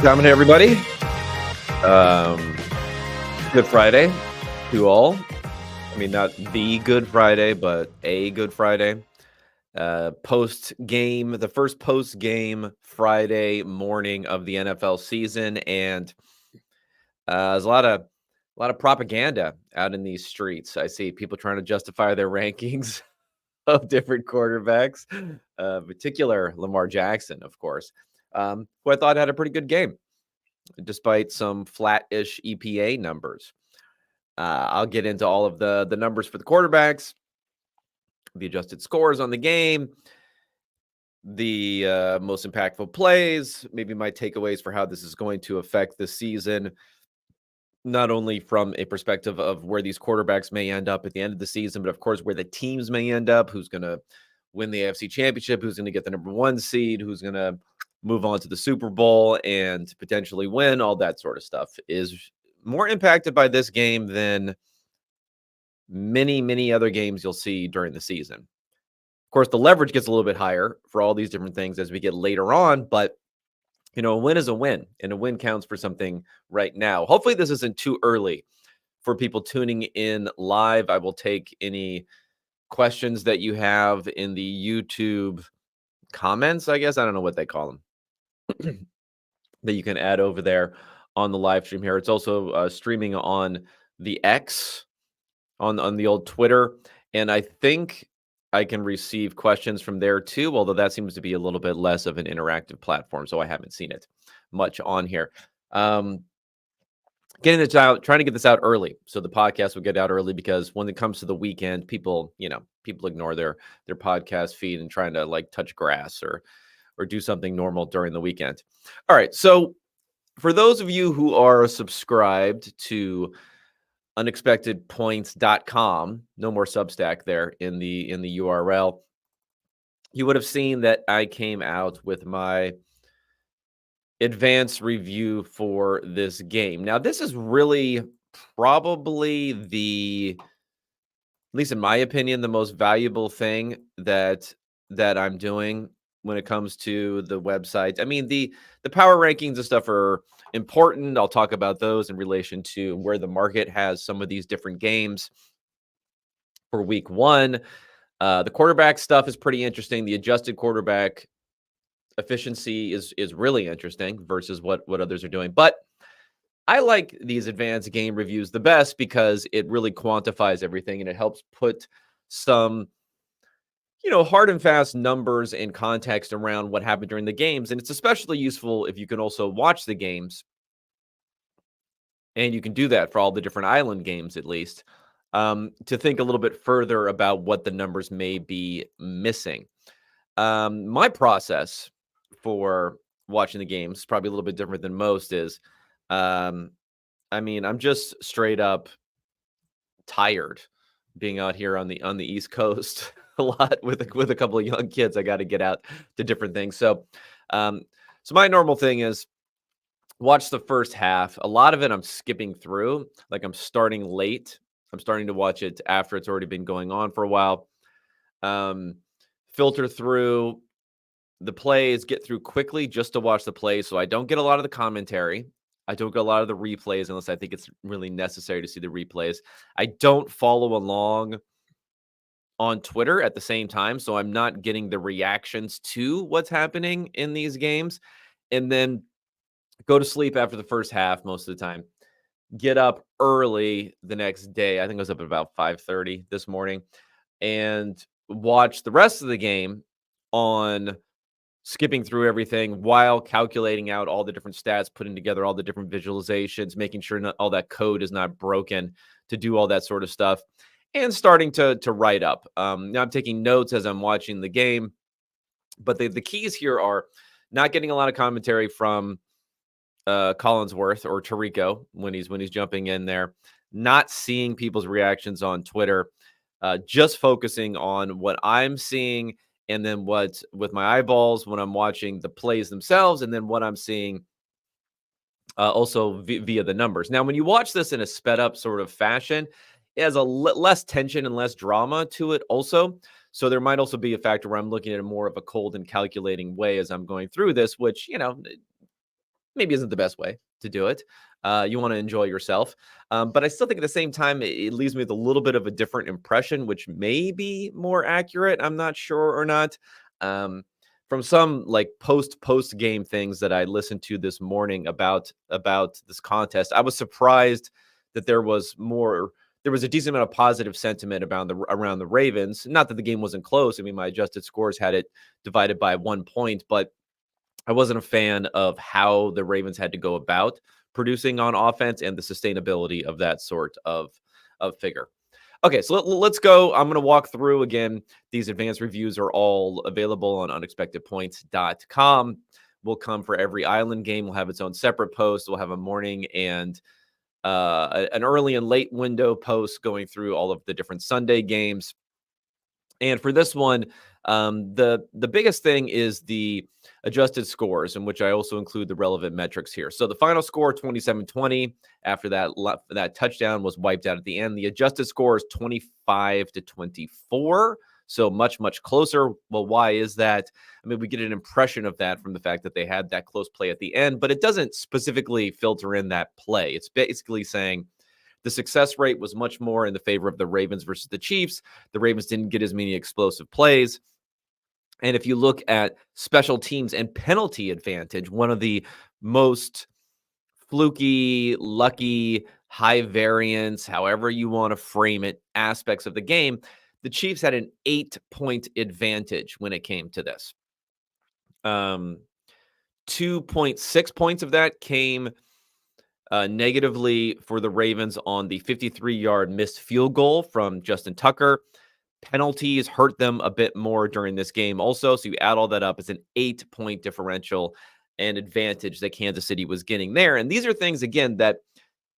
Coming to everybody. Um, Good Friday to all. I mean, not the Good Friday, but a Good Friday. Post game, the first post game Friday morning of the NFL season, and there's a lot of propaganda out in these streets. I see people trying to justify their rankings of different quarterbacks, particular Lamar Jackson, of course, who I thought had a pretty good game despite some flat-ish EPA numbers. I'll get into all of the numbers for the quarterbacks, the adjusted scores on the game, the most impactful plays, maybe my takeaways for how this is going to affect the season, not only from a perspective of where these quarterbacks may end up at the end of the season, but of course where the teams may end up, who's going to win the AFC Championship, who's going to get the number 1 seed, who's going to move on to the Super Bowl and potentially win. All that sort of stuff is more impacted by this game than many other games you'll see during the season. Of course, the leverage gets a little bit higher for all these different things as we get later on, but a win is a win, and a win counts for something right now. Hopefully this isn't too early for people tuning in live. I will take any questions that you have in the YouTube comments, I guess. I don't know what they call them, that you can add over there on the live stream here. It's also streaming on the X, on the old Twitter, and I think I can receive questions from there too, although that seems to be a little bit less of an interactive platform, so I haven't seen it much on here. Getting this out, trying to get this out early, so the podcast will get out early, because when it comes to the weekend, people ignore their podcast feed and trying to like touch grass or do something normal during the weekend. All right, so for those of you who are subscribed to unexpectedpoints.com, no more Substack there in the URL, you would have seen that I came out with my advanced review for this game. Now, this is really probably at least in my opinion, the most valuable thing that I'm doing when it comes to the website. I mean, the power rankings and stuff are important. I'll talk about those in relation to where the market has some of these different games for week 1. The quarterback stuff is pretty interesting. The adjusted quarterback efficiency is really interesting versus what others are doing. But I like these advanced game reviews the best because it really quantifies everything, and it helps put some hard and fast numbers and context around what happened during the games. And it's especially useful if you can also watch the games, and you can do that for all the different island games, at least, to think a little bit further about what the numbers may be missing. My process for watching the games is probably a little bit different than most. I'm just straight up tired being out here on the East Coast a lot with a couple of young kids. I got to get out to different things. So my normal thing is watch the first half. A lot of it I'm skipping through. Like, I'm starting late. I'm starting to watch it after it's already been going on for a while. Filter through the plays, get through quickly just to watch the plays, so I don't get a lot of the commentary. I don't get a lot of the replays unless I think it's really necessary to see the replays. I don't follow along on Twitter at the same time, so I'm not getting the reactions to what's happening in these games. And then go to sleep after the first half most of the time. Get up early the next day. I think I was up at about 5:30 this morning, and watch the rest of the game on skipping through everything while calculating out all the different stats, putting together all the different visualizations, making sure all that code is not broken to do all that sort of stuff, and starting to write up. Now I'm taking notes as I'm watching the game, but the keys here are not getting a lot of commentary from Collinsworth or Tirico when he's jumping in there, not seeing people's reactions on Twitter, just focusing on what I'm seeing, and then what with my eyeballs when I'm watching the plays themselves, and then what I'm seeing also via the numbers. Now, when you watch this in a sped up sort of fashion, it has less tension and less drama to it also. So there might also be a factor where I'm looking at it more of a cold and calculating way as I'm going through this, which, maybe isn't the best way to do it. You want to enjoy yourself. But I still think at the same time, it leaves me with a little bit of a different impression, which may be more accurate. I'm not sure or not. From some like post game things that I listened to this morning about this contest, I was surprised that there was a decent amount of positive sentiment around the Ravens. Not that the game wasn't close. I mean, my adjusted scores had it divided by 1 point, but I wasn't a fan of how the Ravens had to go about producing on offense and the sustainability of that sort of figure. Okay, so let's go. I'm going to walk through again. These advanced reviews are all available on unexpectedpoints.com. We'll come for every island game. We'll have its own separate post. We'll have a morning and an early and late window post going through all of the different Sunday games. And for this one, the biggest thing is the adjusted scores, in which I also include the relevant metrics here. So the final score, 27-20, after that touchdown was wiped out at the end. The adjusted score is 25-24, so much, much closer. Well, why is that? I mean, we get an impression of that from the fact that they had that close play at the end, but it doesn't specifically filter in that play. It's basically saying the success rate was much more in the favor of the Ravens versus the Chiefs. The Ravens didn't get as many explosive plays. And if you look at special teams and penalty advantage, one of the most fluky, lucky, high variance, however you want to frame it, aspects of the game, the Chiefs had an 8-point advantage when it came to this. 2.6 points of that came negatively for the Ravens on the 53-yard missed field goal from Justin Tucker. Penalties hurt them a bit more during this game also. So you add all that up, it's an 8-point differential and advantage that Kansas City was getting there. And these are things, again, that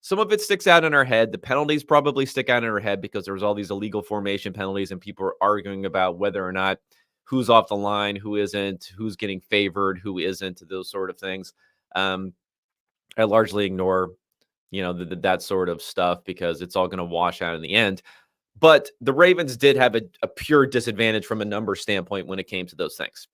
some of it sticks out in our head. The penalties probably stick out in our head because there was all these illegal formation penalties and people are arguing about whether or not who's off the line, who isn't, who's getting favored, who isn't, those sort of things. I largely ignore, that sort of stuff because it's all going to wash out in the end. But the Ravens did have a pure disadvantage from a number standpoint when it came to those things.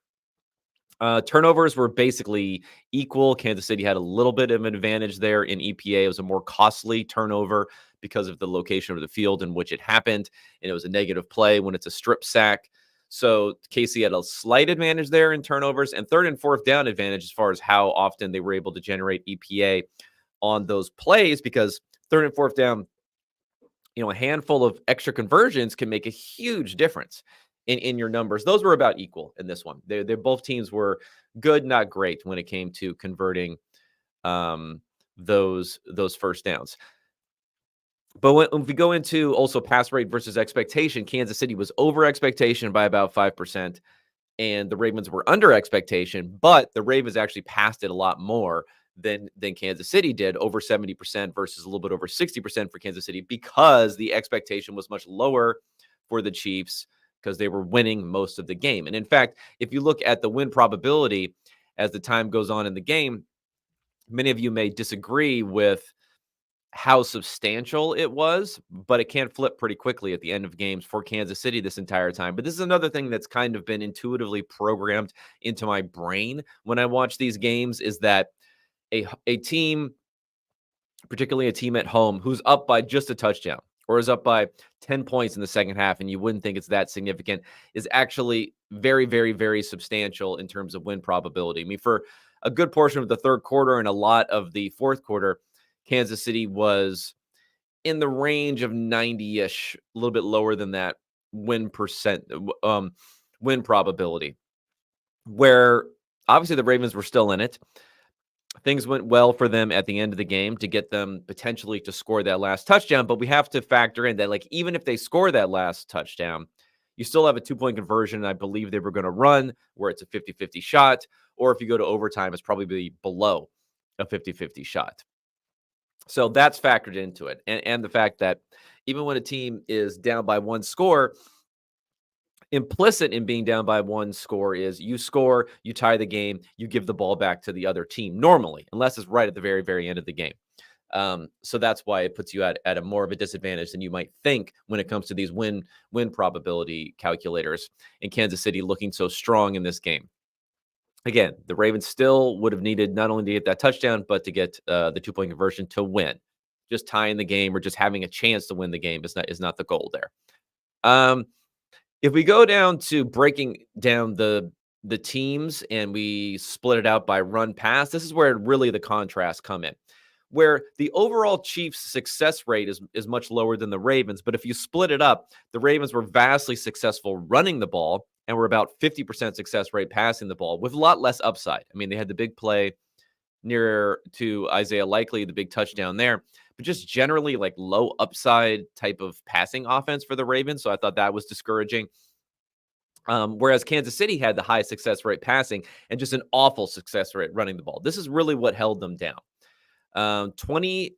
Turnovers were basically equal. Kansas City had a little bit of an advantage there in EPA. It was a more costly turnover because of the location of the field in which it happened, and it was a negative play when it's a strip sack. So KC had a slight advantage there in turnovers, and third and fourth down advantage as far as how often they were able to generate EPA on those plays, because third and fourth down, a handful of extra conversions can make a huge difference in your numbers. Those were about equal in this one. They both teams were good, not great when it came to converting those first downs. But when we go into also pass rate versus expectation, Kansas City was over expectation by about 5%, and the Ravens were under expectation, but the Ravens actually passed it a lot more than Kansas City did, over 70% versus a little bit over 60% for Kansas City, because the expectation was much lower for the Chiefs because they were winning most of the game. And in fact, if you look at the win probability as the time goes on in the game, many of you may disagree with how substantial it was, but it can flip pretty quickly at the end of games for Kansas City this entire time. But this is another thing that's kind of been intuitively programmed into my brain when I watch these games, is that a team, particularly a team at home, who's up by just a touchdown or is up by 10 points in the second half, and you wouldn't think it's that significant, is actually very, very, very substantial in terms of win probability. I mean, for a good portion of the third quarter and a lot of the fourth quarter, Kansas City was in the range of 90-ish, a little bit lower than that win probability, where obviously the Ravens were still in it. Things went well for them at the end of the game to get them potentially to score that last touchdown. But we have to factor in that, like, even if they score that last touchdown, you still have a 2-point conversion. I believe they were going to run where it's a 50-50 shot. Or if you go to overtime, it's probably below a 50-50 shot. So that's factored into it. And the fact that even when a team is down by one score, implicit in being down by one score is you score, you tie the game, you give the ball back to the other team normally, unless it's right at the very, very end of the game. So that's why it puts you at a more of a disadvantage than you might think when it comes to these win probability calculators, in Kansas City looking so strong in this game. Again, the Ravens still would have needed not only to get that touchdown, but to get the 2-point conversion to win. Just tying the game or just having a chance to win the game is not the goal there. Um, if we go down to breaking down the teams and we split it out by run pass, this is where really the contrasts come in. Where the overall Chiefs' success rate is much lower than the Ravens, but if you split it up, the Ravens were vastly successful running the ball and were about 50% success rate passing the ball with a lot less upside. I mean, they had the big play near to Isaiah Likely, the big touchdown there, but just generally like low upside type of passing offense for the Ravens. So I thought that was discouraging. Whereas Kansas City had the high success rate passing and just an awful success rate running the ball. This is really what held them down. 24%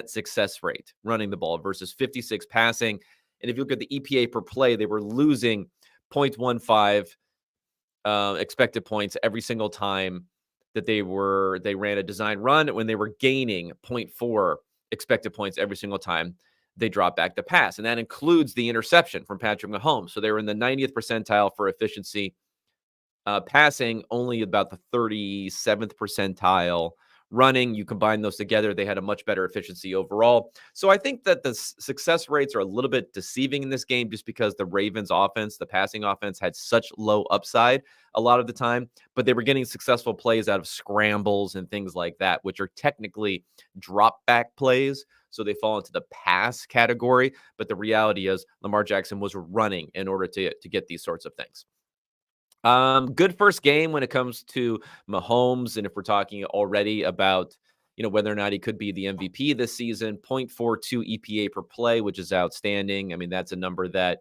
success rate running the ball versus 56 passing. And if you look at the EPA per play, they were losing 0.15 expected points every single time that they ran a design run, when they were gaining 0.4 expected points every single time they dropped back to pass. And that includes the interception from Patrick Mahomes. So they were in the 90th percentile for efficiency passing, only about the 37th percentile running. You combine those together, they had a much better efficiency overall. So I think that the success rates are a little bit deceiving in this game just because the Ravens offense, the passing offense, had such low upside a lot of the time, but they were getting successful plays out of scrambles and things like that, which are technically drop back plays. So they fall into the pass category. But the reality is Lamar Jackson was running in order to get these sorts of things. Good first game when it comes to Mahomes. And if we're talking already about, whether or not he could be the MVP this season, 0.42 EPA per play, which is outstanding. I mean, that's a number that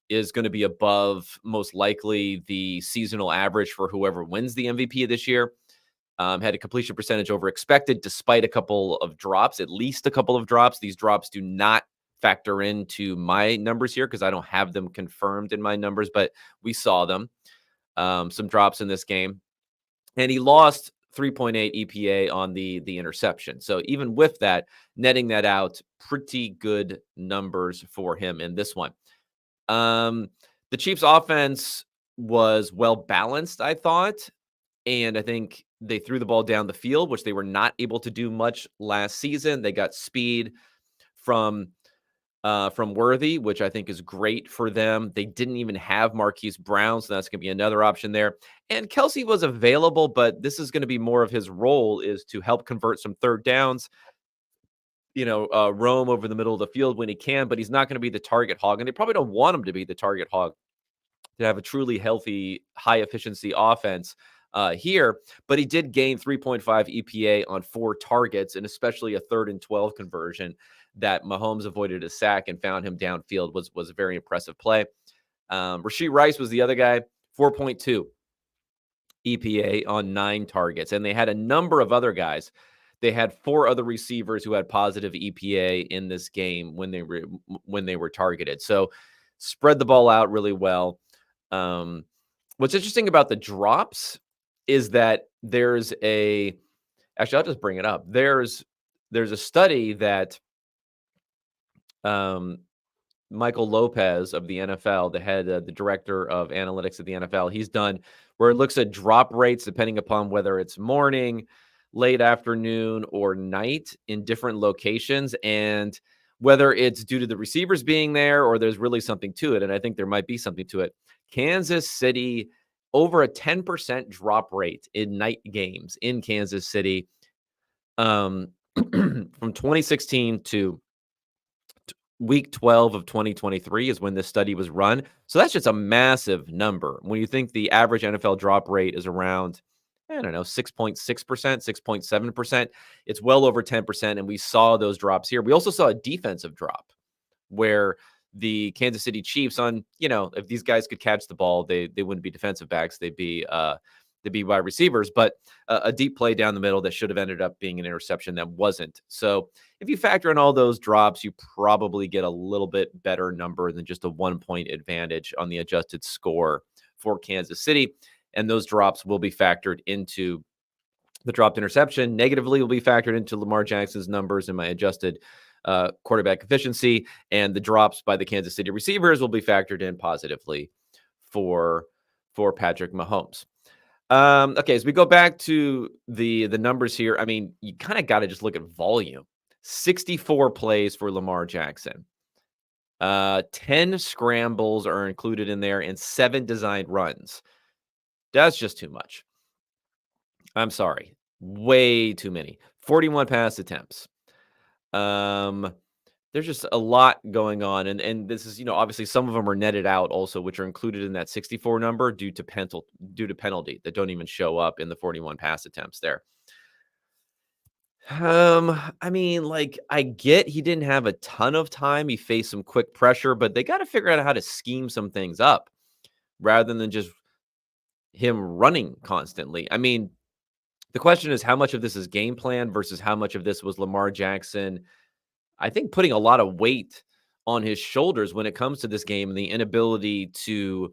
is going to be above most likely the seasonal average for whoever wins the MVP this year. Had a completion percentage over expected, despite a couple of drops, at least a couple of drops. These drops do not factor into my numbers here because I don't have them confirmed in my numbers, but we saw them. Some drops in this game, and he lost 3.8 EPA on the interception. So even with that, netting that out, pretty good numbers for him in this one. The Chiefs' offense was well balanced, I thought, and I think they threw the ball down the field, which they were not able to do much last season. They got speed from Worthy, which I think is great for them. They didn't even have Marquise Brown, so that's going to be another option there. And Kelsey was available, but this is going to be more of his role, is to help convert some third downs, roam over the middle of the field when he can, but he's not going to be the target hog. And they probably don't want him to be the target hog to have a truly healthy, high efficiency offense here. But he did gain 3.5 EPA on 4 targets, and especially a 3rd and 12 conversion that Mahomes avoided a sack and found him downfield was a very impressive play. Rashee Rice was the other guy, 4.2 EPA on 9 targets. And they had a number of other guys. They had 4 other receivers who had positive EPA in this game when they were targeted. So spread the ball out really well. What's interesting about the drops is that actually, I'll just bring it up. There's a study that Michael Lopez of the NFL, the director of analytics of the NFL, he's done, where it looks at drop rates depending upon whether it's morning, late afternoon, or night in different locations, and whether it's due to the receivers being there or there's really something to it. And I think there might be something to it. Kansas City, over a 10% drop rate in night games in Kansas City from 2016 to week 12 of 2023 is when this study was run. So that's just a massive number. When you think the average NFL drop rate is around, 6.6%, 6.7%, it's well over 10%. And we saw those drops here. We also saw a defensive drop where the Kansas City Chiefs if these guys could catch the ball, they wouldn't be defensive backs. They'd be wide receivers, but a deep play down the middle that should have ended up being an interception that wasn't. So if you factor in all those drops, you probably get a little bit better number than just a 1-point advantage on the adjusted score for Kansas City. And those drops will be factored into the dropped interception. Negatively will be factored into Lamar Jackson's numbers in my adjusted quarterback efficiency, and the drops by the Kansas City receivers will be factored in positively for Patrick Mahomes. Okay, as we go back to the numbers here, I mean, you kind of got to just look at volume. 64 plays for Lamar Jackson. 10 scrambles are included in there and 7 designed runs. That's just too much. I'm sorry. Way too many. 41 pass attempts. Um, there's just a lot going on, and this is, obviously some of them are netted out also, which are included in that 64 number due to penalty that don't even show up in the 41 pass attempts there. I mean, like, I get he didn't have a ton of time. He faced some quick pressure, but they got to figure out how to scheme some things up rather than just him running constantly. I mean, the question is how much of this is game plan versus how much of this was Lamar Jackson, I think, putting a lot of weight on his shoulders when it comes to this game and the inability to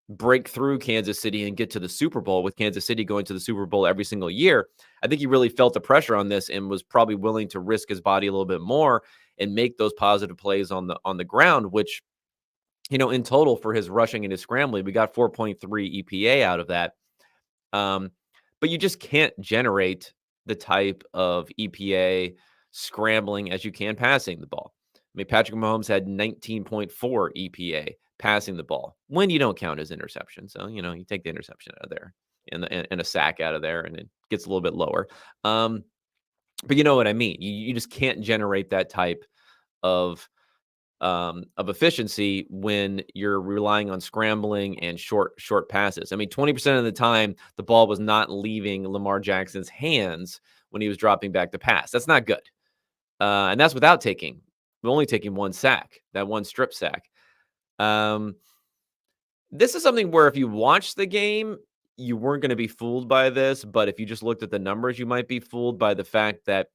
break through Kansas City and get to the Super Bowl, with Kansas City going to the Super Bowl every single year. I think he really felt the pressure on this and was probably willing to risk his body a little bit more and make those positive plays on the ground, which, in total for his rushing and his scrambling, we got 4.3 EPA out of that. But you just can't generate the type of EPA scrambling as you can passing the ball. I mean, Patrick Mahomes had 19.4 EPA passing the ball when you don't count his interception. So, you take the interception out of there and a sack out of there, and it gets a little bit lower. But you know what I mean? You just can't generate that type of efficiency when you're relying on scrambling and short passes. I mean, 20% of the time, the ball was not leaving Lamar Jackson's hands when he was dropping back to pass. That's not good. And that's without only taking one sack, that one strip sack. This is something where if you watch the game, you weren't going to be fooled by this. But if you just looked at the numbers, you might be fooled by the fact that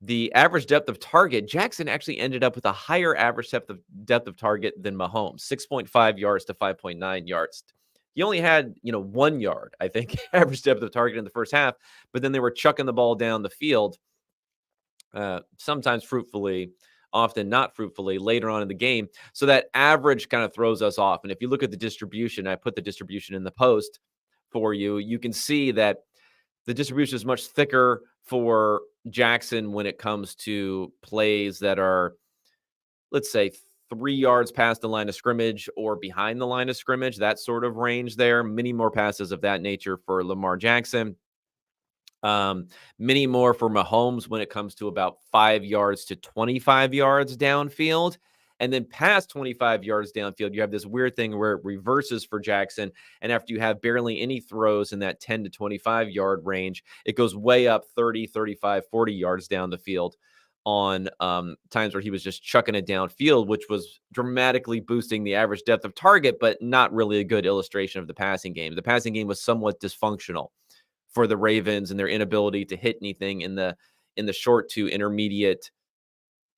the average depth of target, Jackson actually ended up with a higher average depth of target than Mahomes, 6.5 yards to 5.9 yards. He only had, 1 yard, I think, average depth of target in the first half, but then they were chucking the ball down the field, sometimes fruitfully, often not fruitfully later on in the game. So that average kind of throws us off. And if you look at the distribution, I put the distribution in the post for you, you can see that the distribution is much thicker for Jackson when it comes to plays that are, let's say, 3 yards past the line of scrimmage or behind the line of scrimmage, that sort of range there. Many more passes of that nature for Lamar Jackson. Many more for Mahomes when it comes to about 5 yards to 25 yards downfield. And then past 25 yards downfield, you have this weird thing where it reverses for Jackson. And after you have barely any throws in that 10 to 25 yard range, it goes way up 30, 35, 40 yards down the field on times where he was just chucking it downfield, which was dramatically boosting the average depth of target, but not really a good illustration of the passing game. The passing game was somewhat dysfunctional for the Ravens and their inability to hit anything in the short to intermediate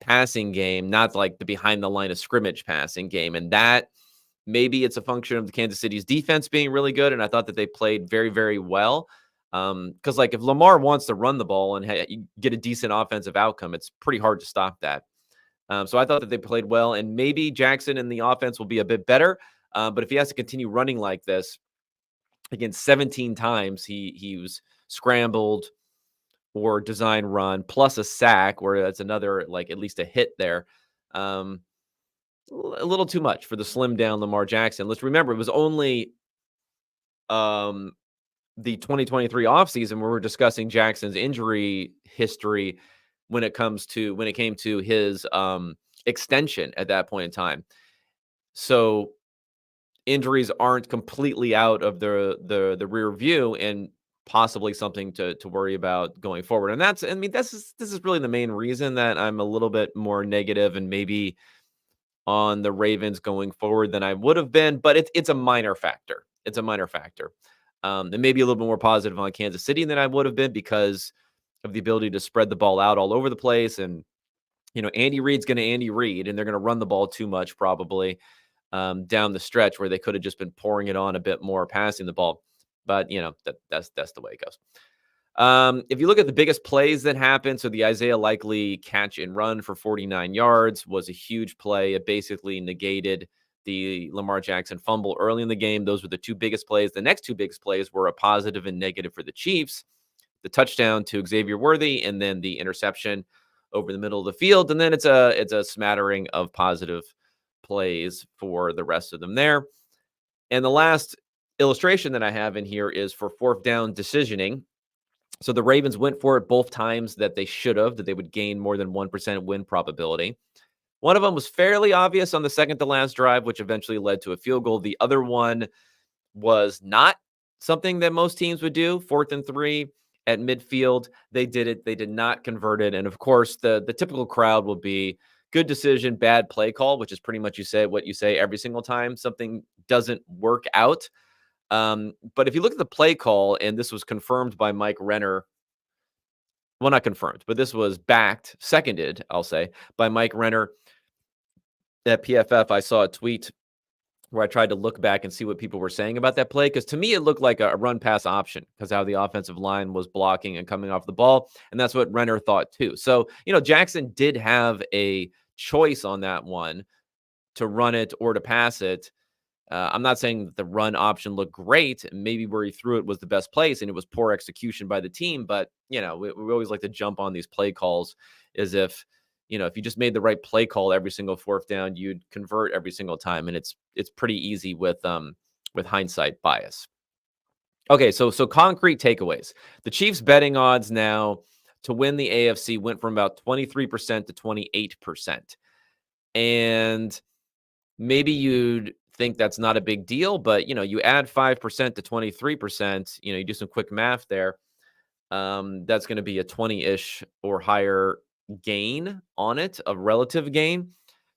passing game, not like the behind the line of scrimmage passing game. And that, maybe it's a function of the Kansas City's defense being really good. And I thought that they played very, very well. Because like if Lamar wants to run the ball and you get a decent offensive outcome, it's pretty hard to stop that. So I thought that they played well, and maybe Jackson and the offense will be a bit better. But if he has to continue running like this, again, 17 times he was scrambled or design run plus a sack, where that's another, like, at least a hit there. A little too much for the slim down Lamar Jackson. Let's remember, it was only the 2023 offseason where we're discussing Jackson's injury history when it came to his extension at that point in time. So injuries aren't completely out of the rear view, and possibly something to worry about going forward. And this is really the main reason that I'm a little bit more negative and maybe on the Ravens going forward than I would have been, but it's a minor factor. It's a minor factor. And maybe a little bit more positive on Kansas City than I would have been because of the ability to spread the ball out all over the place. And, Andy Reid's going to Andy Reid, and they're going to run the ball too much probably down the stretch, where they could have just been pouring it on a bit more passing the ball. But, that's the way it goes. If you look at the biggest plays that happened, so the Isaiah Likely catch and run for 49 yards was a huge play. It basically negated the Lamar Jackson fumble early in the game. Those were the two biggest plays. The next two biggest plays were a positive and negative for the Chiefs. The touchdown to Xavier Worthy, and then the interception over the middle of the field. And then it's a smattering of positive plays for the rest of them there. And the last illustration that I have in here is for fourth down decisioning. So the Ravens went for it both times that they should have, that they would gain more than 1% win probability. One of them was fairly obvious on the second to last drive, which eventually led to a field goal. The other one was not something that most teams would do. 4th and 3 at midfield. They did it. They did not convert it. And of course, the typical crowd will be good decision, bad play call, which is pretty much what you say every single time something doesn't work out. But if you look at the play call, and this was confirmed by Mike Renner, well, not confirmed, but this was seconded, I'll say, by Mike Renner at PFF. I saw a tweet where I tried to look back and see what people were saying about that play, because to me, it looked like a run pass option because how the offensive line was blocking and coming off the ball. And that's what Renner thought too. So, Jackson did have a choice on that one to run it or to pass it. I'm not saying that the run option looked great. Maybe where he threw it was the best place and it was poor execution by the team. But, we always like to jump on these play calls as if you just made the right play call every single fourth down, you'd convert every single time. And it's pretty easy with hindsight bias. Okay, so concrete takeaways. The Chiefs betting odds now to win the AFC went from about 23% to 28%. And maybe you'd think that's not a big deal, but you add 5% to 23%, you do some quick math there. That's going to be a 20-ish or higher gain on it, a relative gain,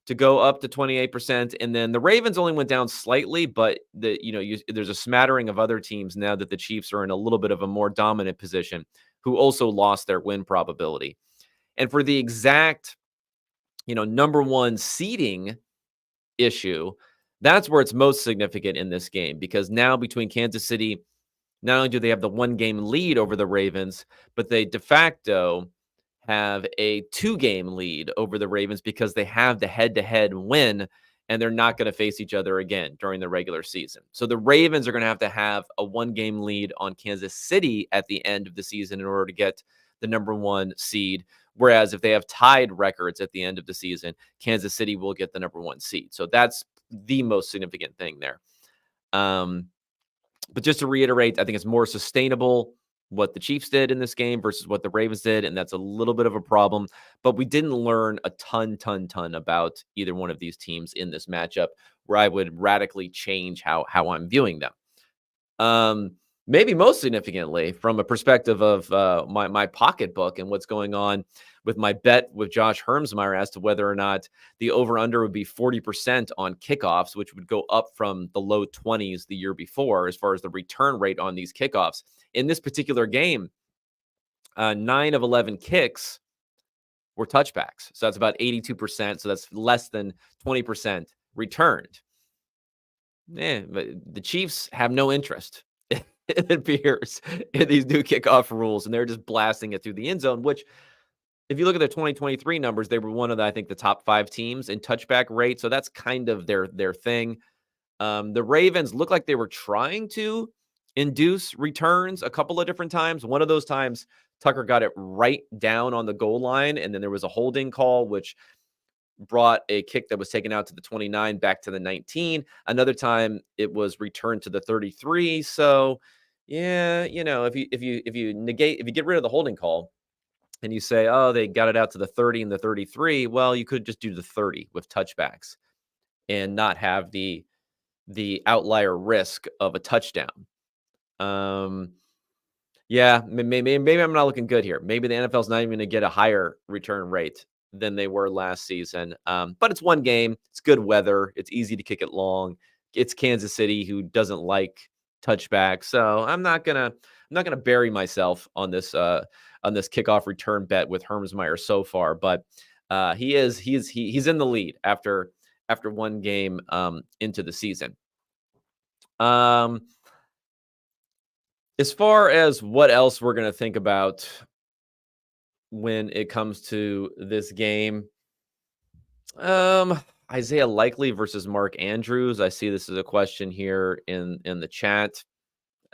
to go up to 28%. And then the Ravens only went down slightly, but there's a smattering of other teams now that the Chiefs are in a little bit of a more dominant position who also lost their win probability. And for the exact, number one seeding issue, that's where it's most significant in this game, because now between Kansas City, not only do they have the 1-game lead over the Ravens, but they de facto have a 2-game lead over the Ravens because they have the head-to-head win, and they're not going to face each other again during the regular season. So the Ravens are going to have a 1-game lead on Kansas City at the end of the season in order to get the number 1 seed. Whereas if they have tied records at the end of the season, Kansas City will get the number 1 seed. So that's the most significant thing there. But just to reiterate, I think it's more sustainable what the Chiefs did in this game versus what the Ravens did, and that's a little bit of a problem. But we didn't learn a ton about either one of these teams in this matchup where I would radically change how I'm viewing them. Maybe most significantly, from a perspective of my pocketbook and what's going on with my bet with Josh Hermsmeyer as to whether or not the over-under would be 40% on kickoffs, which would go up from the low 20s the year before as far as the return rate on these kickoffs. In this particular game, 9 of 11 kicks were touchbacks. So that's about 82%. So that's less than 20% returned. But the Chiefs have no interest, it appears, in these new kickoff rules, and they're just blasting it through the end zone, which, if you look at their 2023 numbers, they were one of the, I think, the top 5 teams in touchback rate. So that's kind of their thing. The Ravens look like they were trying to induce returns a couple of different times. One of those times, Tucker got it right down on the goal line, and then there was a holding call, which brought a kick that was taken out to the 29 back to the 19. Another time, it was returned to the 33. So, yeah, if you get rid of the holding call, and you say, oh, they got it out to the 30 and the 33, well, you could just do the 30 with touchbacks and not have the outlier risk of a touchdown. Yeah, maybe I'm not looking good here. Maybe the NFL's not even going to get a higher return rate than they were last season. But it's one game. It's good weather. It's easy to kick it long. It's Kansas City, who doesn't like touchbacks. So I'm not gonna bury myself on this kickoff return bet with Hermsmeyer so far. But he's in the lead after one game into the season. As far as what else we're going to think about when it comes to this game, Isaiah Likely versus Mark Andrews. I see this as a question here in the chat.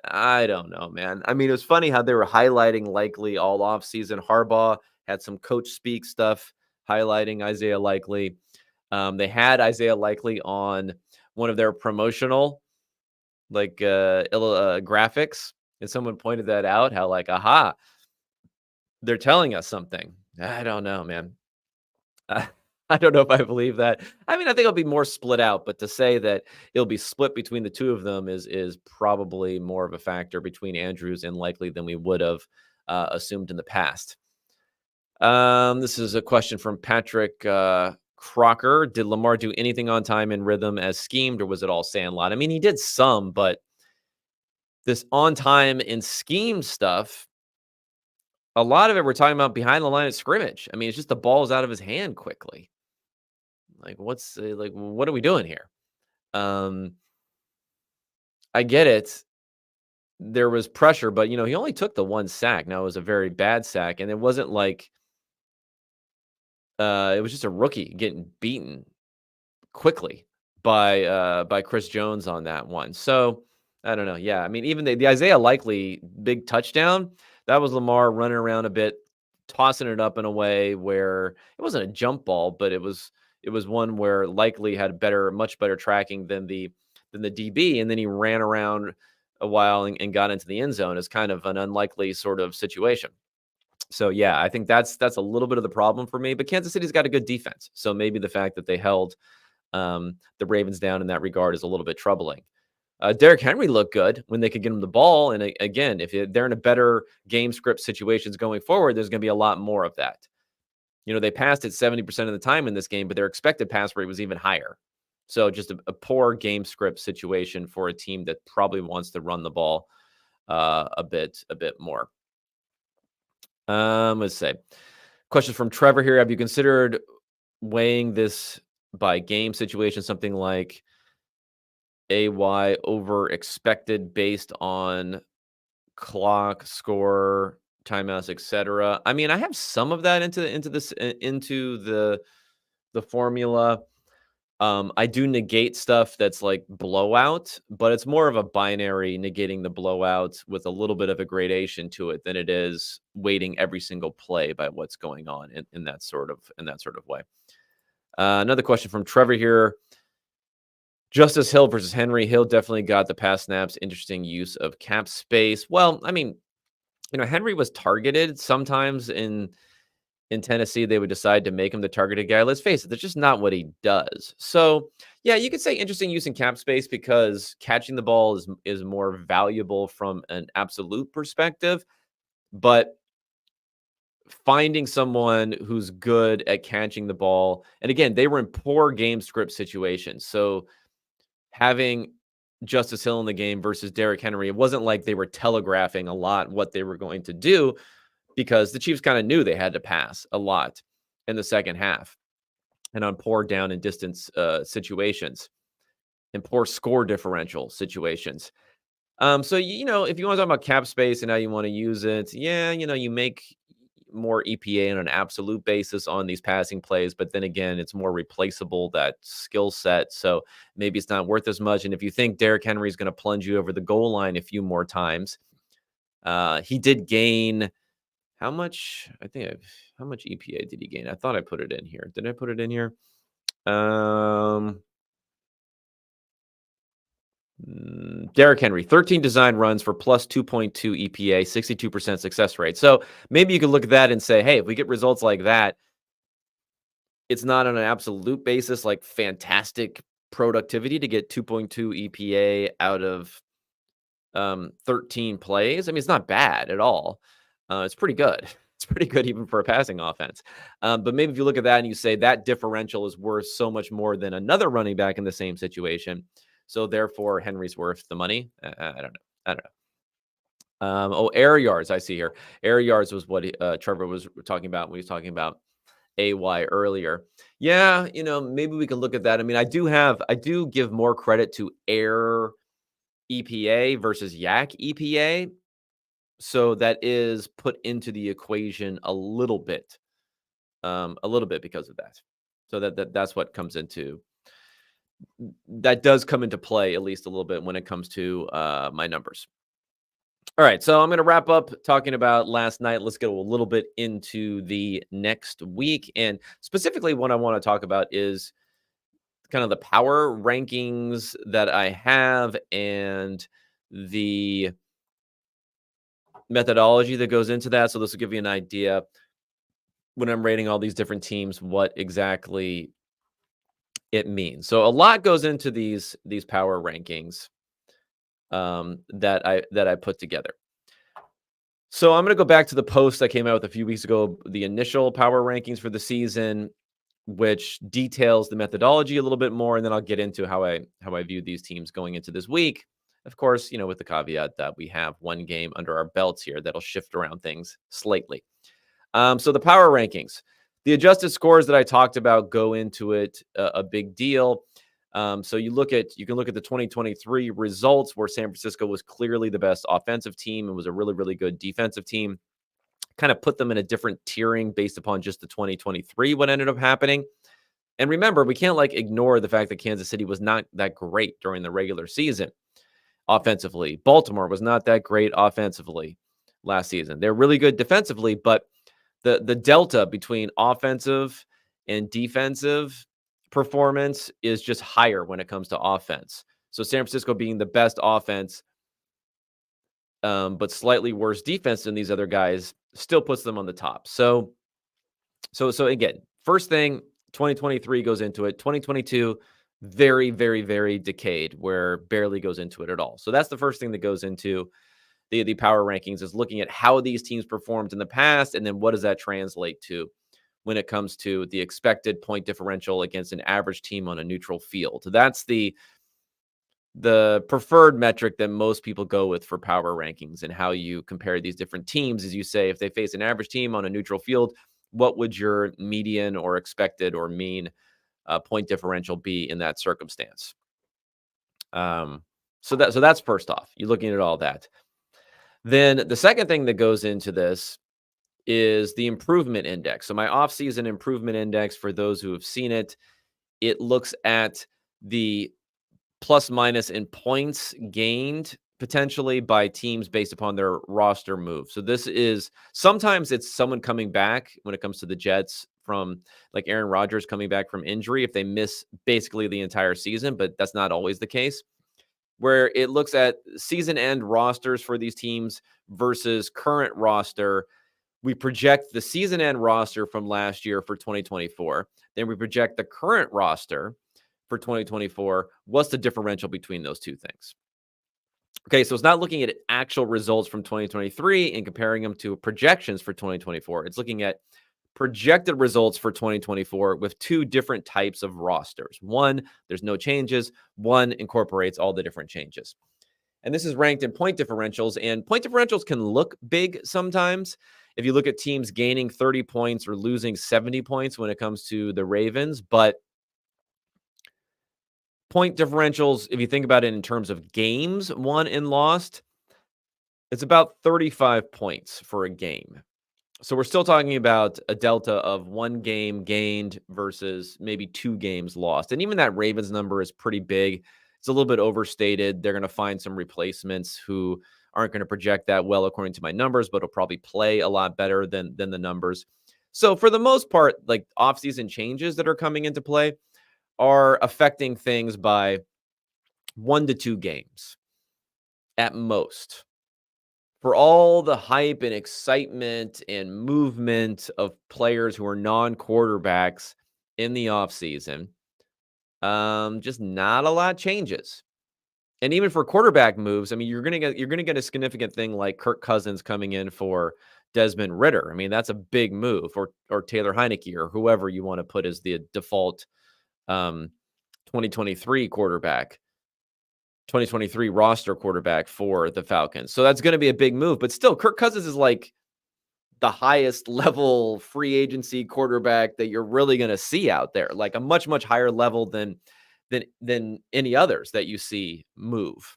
I don't know, man. I mean, it was funny how they were highlighting Likely all offseason. Harbaugh had some coach speak stuff highlighting Isaiah Likely. They had Isaiah Likely on one of their promotional graphics, and someone pointed that out. How like, aha, they're telling us something. I don't know, man. I I don't know if I believe that. I mean, I think it'll be more split out, but to say that it'll be split between the two of them is probably more of a factor between Andrews and Likely than we would have assumed in the past. This is a question from Patrick Crocker. Did Lamar do anything on time and rhythm as schemed, or was it all sandlot? I mean, he did some, but this on time and scheme stuff, a lot of it we're talking about behind the line of scrimmage. I mean, it's just the ball's out of his hand quickly. Like, what are we doing here? Um, I get it. There was pressure, but he only took the one sack. Now it was a very bad sack, and it wasn't like it was just a rookie getting beaten quickly by Chris Jones on that one. So I don't know. Yeah, I mean, even the Isaiah Likely big touchdown, that was Lamar running around a bit, tossing it up in a way where it wasn't a jump ball, but it was one where Likely had much better tracking than the DB, and then he ran around a while and got into the end zone. Is kind of an unlikely sort of situation. So yeah, I think that's a little bit of the problem for me. But Kansas City's got a good defense, so maybe the fact that they held the Ravens down in that regard is a little bit troubling. Derrick Henry looked good when they could get him the ball. And again, if they're in a better game script situations going forward, there's going to be a lot more of that. They passed it 70% of the time in this game, but their expected pass rate was even higher. So just a poor game script situation for a team that probably wants to run the ball a bit more. Let's say question from Trevor here. Have you considered weighing this by game situation, something like AY over expected based on clock, score, timeouts, etc.? I mean, I have some of that into the formula. I do negate stuff that's like blowout, but it's more of a binary negating the blowout with a little bit of a gradation to it than it is weighting every single play by what's going on in that sort of way. Another question from Trevor here. Justice Hill versus Henry. Hill definitely got the pass snaps. Interesting use of cap space. Well, I mean, Henry was targeted sometimes in Tennessee. They would decide to make him the targeted guy. Let's face it, that's just not what he does. So, yeah, you could say interesting use in cap space because catching the ball is more valuable from an absolute perspective, but finding someone who's good at catching the ball, and again, they were in poor game script situations. So, having Justice Hill in the game versus Derrick Henry, it wasn't like they were telegraphing a lot what they were going to do because the Chiefs kind of knew they had to pass a lot in the second half and on poor down and distance situations and poor score differential situations. So, if you want to talk about cap space and how you want to use it, yeah, you make more EPA on an absolute basis on these passing plays, but then again, it's more replaceable, that skill set. So maybe it's not worth as much. And if you think Derrick Henry is going to plunge you over the goal line a few more times, he did gain how much? How much EPA did he gain? I thought I put it in here. Did I put it in here? Derrick Henry, 13 design runs for plus 2.2 EPA, 62% success rate. So maybe you could look at that and say, hey, if we get results like that, it's not on an absolute basis like fantastic productivity to get 2.2 EPA out of 13 plays. I mean, it's not bad at all. It's pretty good. It's pretty good even for a passing offense. But maybe if you look at that and you say that differential is worth so much more than another running back in the same situation, so therefore Henry's worth the money. I don't know. I don't know. Air yards. I see here. Air yards was what Trevor was talking about when he was talking about AY earlier. Yeah, maybe we can look at that. I mean, I do give more credit to air EPA versus yak EPA. So that is put into the equation a little bit because of that. So that's what comes into that does come into play at least a little bit when it comes to my numbers. All right, so I'm going to wrap up talking about last night. Let's go a little bit into the next week. And specifically, what I want to talk about is kind of the power rankings that I have and the methodology that goes into that. So, this will give you an idea when I'm rating all these different teams, what exactly it means. So, a lot goes into these power rankings that I put together. So I'm going to go back to the post that came out with a few weeks ago, the initial power rankings for the season, which details the methodology a little bit more, and then I'll get into how I view these teams going into this week. Of course, with the caveat that we have one game under our belts here that'll shift around things slightly. So the power rankings, the adjusted scores that I talked about go into it a big deal. So you can look at the 2023 results where San Francisco was clearly the best offensive team and was a really, really good defensive team. Kind of put them in a different tiering based upon just the 2023, what ended up happening. And remember, we can't ignore the fact that Kansas City was not that great during the regular season offensively. Baltimore was not that great offensively last season. They're really good defensively, but the delta between offensive and defensive performance is just higher when it comes to offense. So San Francisco being the best offense, but slightly worse defense than these other guys still puts them on the top. So again, first thing, 2023 goes into it. 2022, very, very, very decayed, where barely goes into it at all. So that's the first thing that goes into the power rankings, is looking at how these teams performed in the past, and then what does that translate to when it comes to the expected point differential against an average team on a neutral field. That's the preferred metric that most people go with for power rankings, and how you compare these different teams is you say, if they face an average team on a neutral field, what would your median or expected or mean point differential be in that circumstance? So that's first off, you're looking at all that. Then the second thing that goes into this is the improvement index. So my offseason improvement index, for those who have seen it, it looks at the plus minus in points gained potentially by teams based upon their roster move. So this is, sometimes it's someone coming back when it comes to the Jets, from like Aaron Rodgers coming back from injury if they miss basically the entire season, but that's not always the case, where it looks at season end rosters for these teams versus current roster. We project the season end roster from last year for 2024. Then we project the current roster for 2024. What's the differential between those two things? Okay, so it's not looking at actual results from 2023 and comparing them to projections for 2024. It's looking at projected results for 2024 with two different types of rosters. One, there's no changes. One incorporates all the different changes. And this is ranked in point differentials, and point differentials can look big sometimes. If you look at teams gaining 30 points or losing 70 points when it comes to the Ravens, but point differentials, if you think about it in terms of games won and lost, it's about 35 points for a game. So we're still talking about a delta of one game gained versus maybe 2 games lost. And even that Ravens number is pretty big. It's a little bit overstated. They're going to find some replacements who aren't going to project that well according to my numbers, but will probably play a lot better than the numbers. So for the most part, like offseason changes that are coming into play are affecting things by 1 to 2 games at most. For all the hype and excitement and movement of players who are non-quarterbacks in the offseason, just not a lot changes. And even for quarterback moves, I mean, you're gonna get a significant thing like Kirk Cousins coming in for Desmond Ridder. I mean, that's a big move, or Taylor Heineke, or whoever you want to put as the default 2023 quarterback. 2023 roster quarterback for the Falcons. So that's going to be a big move, but still Kirk Cousins is like the highest level free agency quarterback that you're really going to see out there, like a much, much higher level than any others that you see move.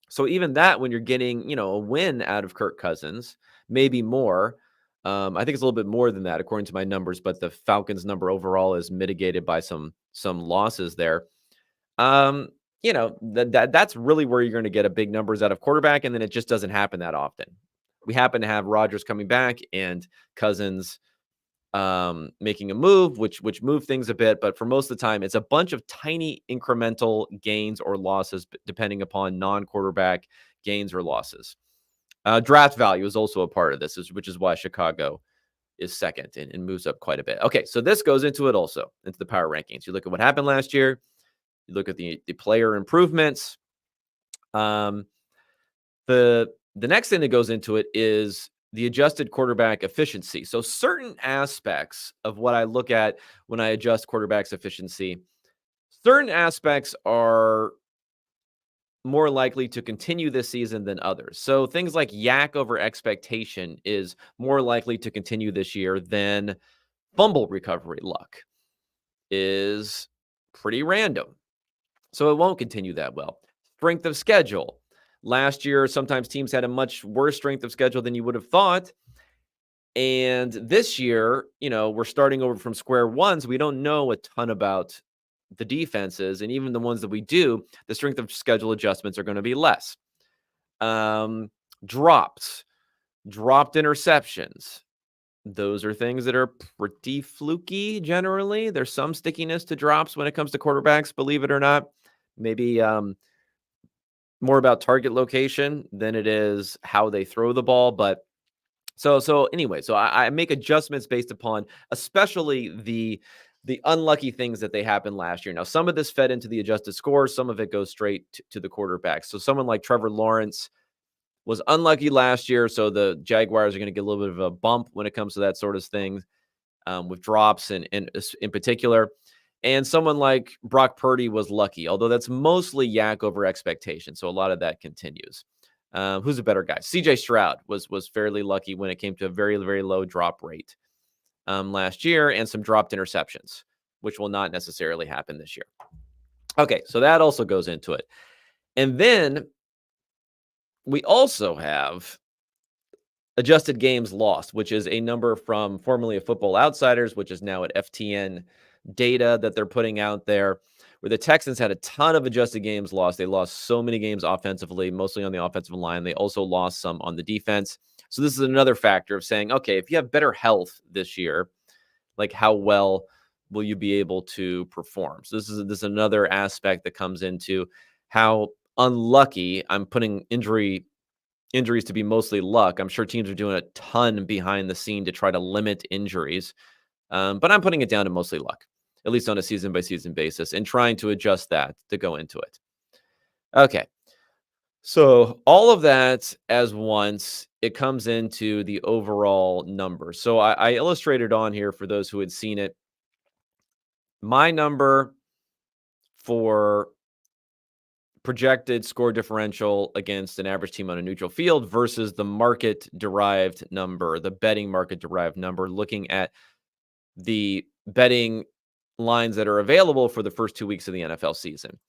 So even that, when you're getting, a win out of Kirk Cousins, maybe more, I think it's a little bit more than that according to my numbers, but the Falcons number overall is mitigated by some losses there. Um, that's really where you're going to get a big numbers out of quarterback, and then it just doesn't happen that often. We happen to have Rodgers coming back and Cousins making a move, which moved things a bit, but for most of the time, it's a bunch of tiny incremental gains or losses, depending upon non-quarterback gains or losses. Draft value is also a part of this, which is why Chicago is second and moves up quite a bit. Okay, so this goes into it also, into the power rankings. You look at what happened last year. You look at the player improvements. The next thing that goes into it is the adjusted quarterback efficiency. So certain aspects of what I look at when I adjust quarterback's efficiency, certain aspects are more likely to continue this season than others. So things like yak over expectation is more likely to continue this year than fumble recovery luck is pretty random. So it won't continue that well. Strength of schedule. Last year, sometimes teams had a much worse strength of schedule than you would have thought. And this year, we're starting over from square one, so we don't know a ton about the defenses. And even the ones that we do, the strength of schedule adjustments are going to be less. Dropped interceptions. Those are things that are pretty fluky generally. There's some stickiness to drops when it comes to quarterbacks, believe it or not. Maybe more about target location than it is how they throw the ball. But so anyway, so I make adjustments based upon especially the unlucky things that they happened last year. Now, some of this fed into the adjusted score. Some of it goes straight to the quarterback. So someone like Trevor Lawrence was unlucky last year. So the Jaguars are going to get a little bit of a bump when it comes to that sort of thing with drops and in particular. And someone like Brock Purdy was lucky, although that's mostly yak over expectation. So a lot of that continues. Who's a better guy? CJ Stroud was fairly lucky when it came to a very, very low drop rate last year and some dropped interceptions, which will not necessarily happen this year. Okay, so that also goes into it. And then we also have adjusted games lost, which is a number from formerly of Football Outsiders, which is now at FTN data that they're putting out there, where the Texans had a ton of adjusted games lost. They lost so many games offensively, mostly on the offensive line. They also lost some on the defense. So this is another factor of saying, okay, if you have better health this year, like how well will you be able to perform? So this is another aspect that comes into how unlucky. I'm putting injuries to be mostly luck. I'm sure teams are doing a ton behind the scene to try to limit injuries. But I'm putting it down to mostly luck, at least on a season-by-season basis, and trying to adjust that to go into it. Okay. So all of that as once, it comes into the overall number. So I illustrated on here for those who had seen it. My number for projected score differential against an average team on a neutral field versus the market-derived number, the betting market-derived number, looking at the betting lines that are available for the first 2 weeks of the NFL season.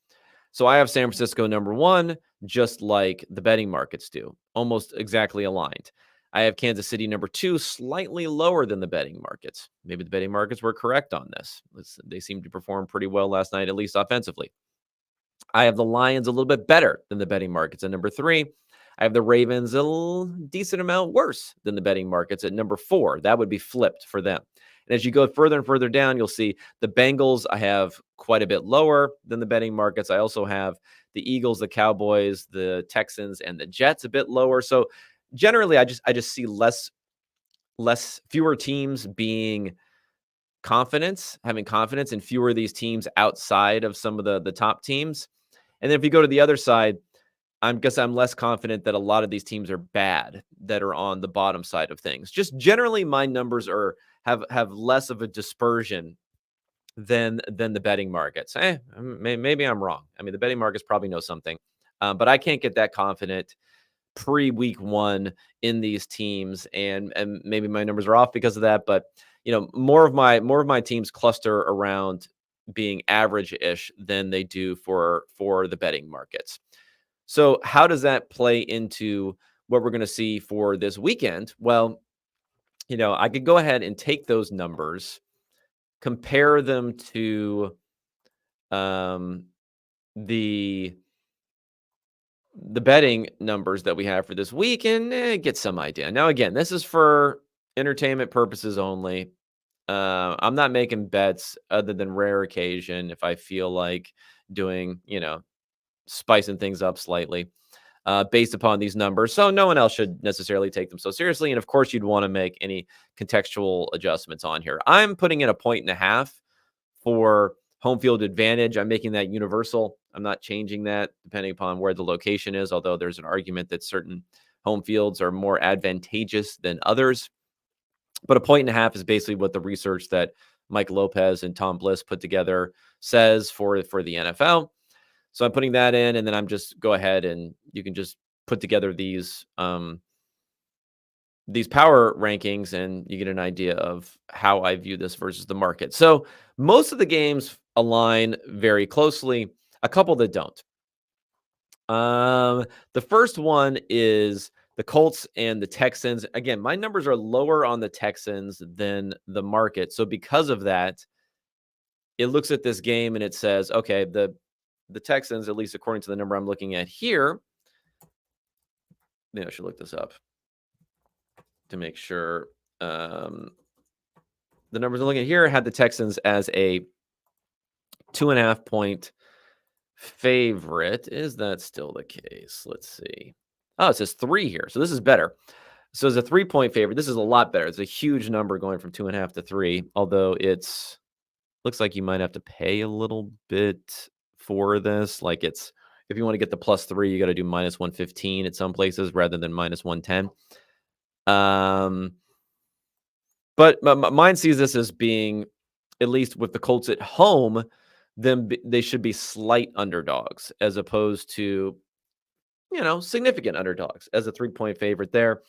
So I have San Francisco number one, just like the betting markets do, almost exactly aligned. I have Kansas City number two, slightly lower than the betting markets. Maybe the betting markets were correct on this. They seemed to perform pretty well last night, at least offensively. I have the Lions a little bit better than the betting markets at number three. I have the Ravens a decent amount worse than the betting markets at number four. That would be flipped for them. And as you go further and further down, you'll see the Bengals I have quite a bit lower than the betting markets. I also have the Eagles, the Cowboys, the Texans, and the Jets a bit lower. So generally, I just see fewer teams being having confidence, and fewer of these teams outside of some of the top teams. And then if you go to the other side, I'm less confident that a lot of these teams are bad that are on the bottom side of things. Just generally, my numbers have less of a dispersion than the betting markets. Maybe I'm wrong. I mean, the betting markets probably know something, but I can't get that confident pre-week one in these teams, and maybe my numbers are off because of that. But more of my teams cluster around being average-ish than they do for the betting markets. So how does that play into what we're going to see for this weekend? Well, I could go ahead and take those numbers, compare them to um, the betting numbers that we have for this week and get some idea. Now, again, this is for entertainment purposes only. I'm not making bets other than rare occasion if I feel like doing, spicing things up slightly based upon these numbers. So no one else should necessarily take them so seriously. And of course, you'd want to make any contextual adjustments on here. I'm putting in 1.5 for home field advantage. I'm making that universal. I'm not changing that depending upon where the location is, although there's an argument that certain home fields are more advantageous than others. But 1.5 is basically what the research that Mike Lopez and Tom Bliss put together says for the NFL. So I'm putting that in, and then I'm just go ahead and you can just put together these power rankings, and you get an idea of how I view this versus the market. So most of the games align very closely. A couple that don't. The first one is the Colts and the Texans. Again, my numbers are lower on the Texans than the market. So because of that, it looks at this game and it says, okay, the Texans, at least according to the number I'm looking at here, maybe I should look this up to make sure. The numbers I'm looking at here had the Texans as a 2.5 point favorite. Is that still the case? Let's see. Oh, it says 3 here. So this is better. So as a 3-point favorite, this is a lot better. It's a huge number going from 2.5 to 3, although it's looks like you might have to pay a little bit for this. Like it's if you want to get the +3, you got to do -115 at some places rather than -110. Um, but mine sees this as being, at least with the Colts at home, they should be slight underdogs as opposed to significant underdogs as a 3-point favorite there.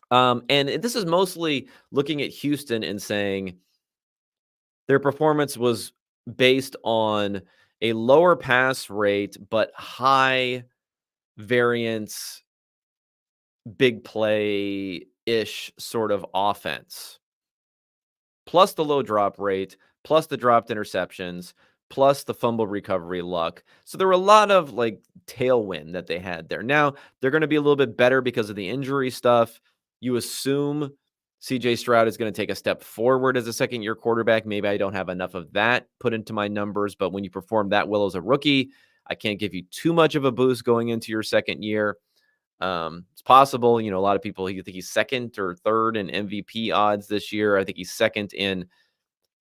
And this is mostly looking at Houston and saying their performance was based on a lower pass rate, but high variance, big play ish sort of offense, plus the low drop rate, plus the dropped interceptions, plus the fumble recovery luck. So there were a lot of like tailwind that they had there. Now they're going to be a little bit better because of the injury stuff. You assume CJ Stroud is going to take a step forward as a second year quarterback. Maybe I don't have enough of that put into my numbers, but when you perform that well as a rookie, I can't give you too much of a boost going into your second year. It's possible, a lot of people, you think he's second or third in MVP odds this year. I think he's second in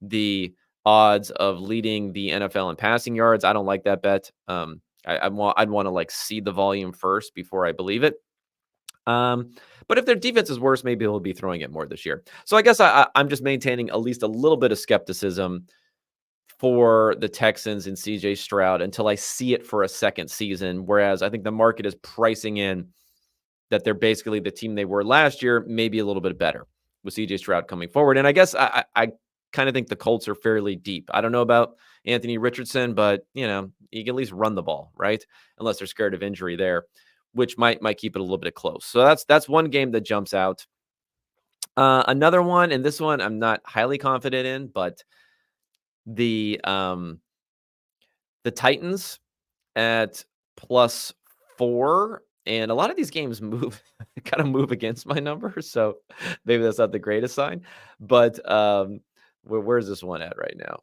the odds of leading the NFL in passing yards. I don't like that bet. I'd want to like see the volume first before I believe it. But if their defense is worse, maybe he'll be throwing it more this year. So I guess I'm just maintaining at least a little bit of skepticism for the Texans and CJ Stroud until I see it for a second season. Whereas I think the market is pricing in that they're basically the team they were last year, maybe a little bit better with CJ Stroud coming forward. And I guess I kind of think the Colts are fairly deep. I don't know about Anthony Richardson, but you can at least run the ball, right? Unless they're scared of injury there, which might keep it a little bit close. So that's one game that jumps out. Another one, and this one I'm not highly confident in, but the Titans at +4. And a lot of these games kind of move against my numbers. So maybe that's not the greatest sign. But where's this one at right now?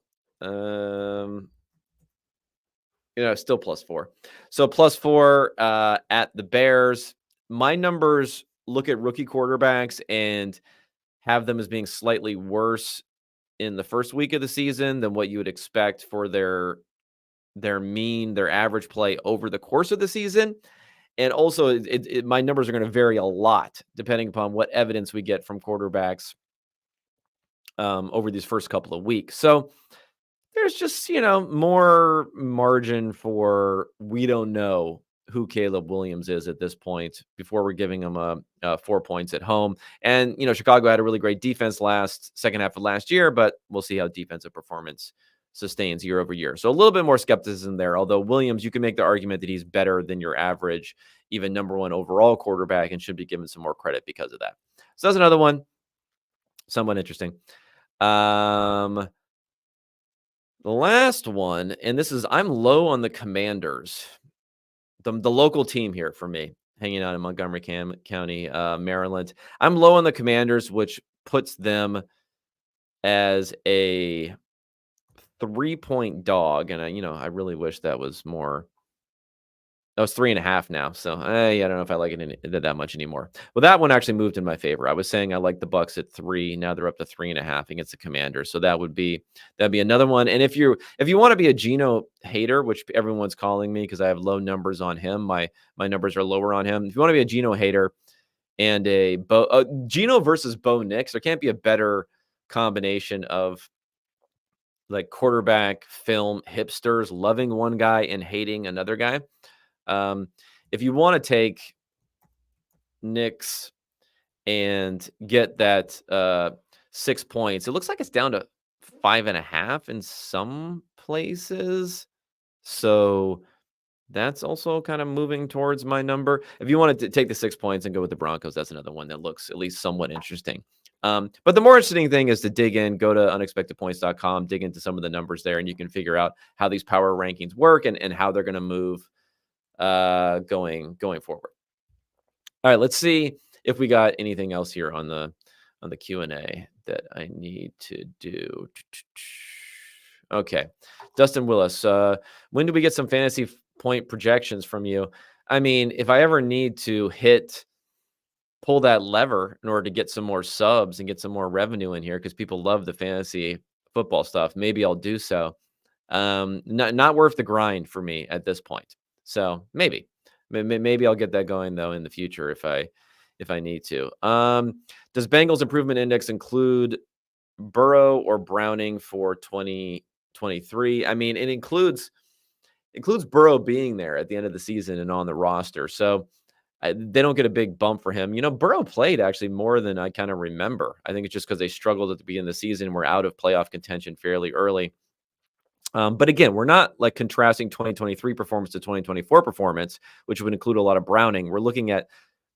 Still +4. So +4 at the Bears. My numbers look at rookie quarterbacks and have them as being slightly worse in the first week of the season than what you would expect for their average play over the course of the season. And also, my numbers are going to vary a lot depending upon what evidence we get from quarterbacks over these first couple of weeks. So there's just, more margin for we don't know who Caleb Williams is at this point before we're giving him 4 points at home. And, Chicago had a really great defense second half of last year, but we'll see how defensive performance sustains year over year. So a little bit more skepticism there, although Williams, you can make the argument that he's better than your average, even number one overall quarterback, and should be given some more credit because of that. So that's another one. somewhat interesting. Um, the last one, and this is I'm low on the Commanders, the local team here for me, hanging out in Montgomery County, Maryland. I'm low on the Commanders, which puts them as a 3-point dog, and I really wish that was more. That was 3.5 now, so, I don't know if I like it that much anymore. Well, that one actually moved in my favor. I was saying I like the Bucks at 3, now they're up to 3.5 against the Commanders, so that'd be another one, and if you wanna be a Geno hater, which everyone's calling me because I have low numbers on him, my numbers are lower on him. If you wanna be a Geno hater and Geno versus Bo Nix, there can't be a better combination of, like, quarterback film hipsters loving one guy and hating another guy. Um, if you want to take Knicks and get that 6 points, it looks like it's down to 5.5 in some places. So that's also kind of moving towards my number. If you wanted to take the 6 points and go with the Broncos, that's another one that looks at least somewhat interesting. But the more interesting thing is to dig in, go to unexpectedpoints.com, dig into some of the numbers there, and you can figure out how these power rankings work and how they're going to move going forward. All right, let's see if we got anything else here on the Q&A that I need to do. Okay. Dustin Willis, when do we get some fantasy point projections from you? I mean, if I ever need to pull that lever in order to get some more subs and get some more revenue in here because people love the fantasy football stuff, maybe I'll do so. Not worth the grind for me at this point. So maybe I'll get that going though in the future if I need to. Does Bengals improvement index include Burrow or Browning for 2023? I mean, it includes Burrow being there at the end of the season and on the roster. So they don't get a big bump for him. Burrow played actually more than I kind of remember. I think it's just because they struggled at the beginning of the season. We're out of playoff contention fairly early. But again, we're not like contrasting 2023 performance to 2024 performance, which would include a lot of Browning. We're looking at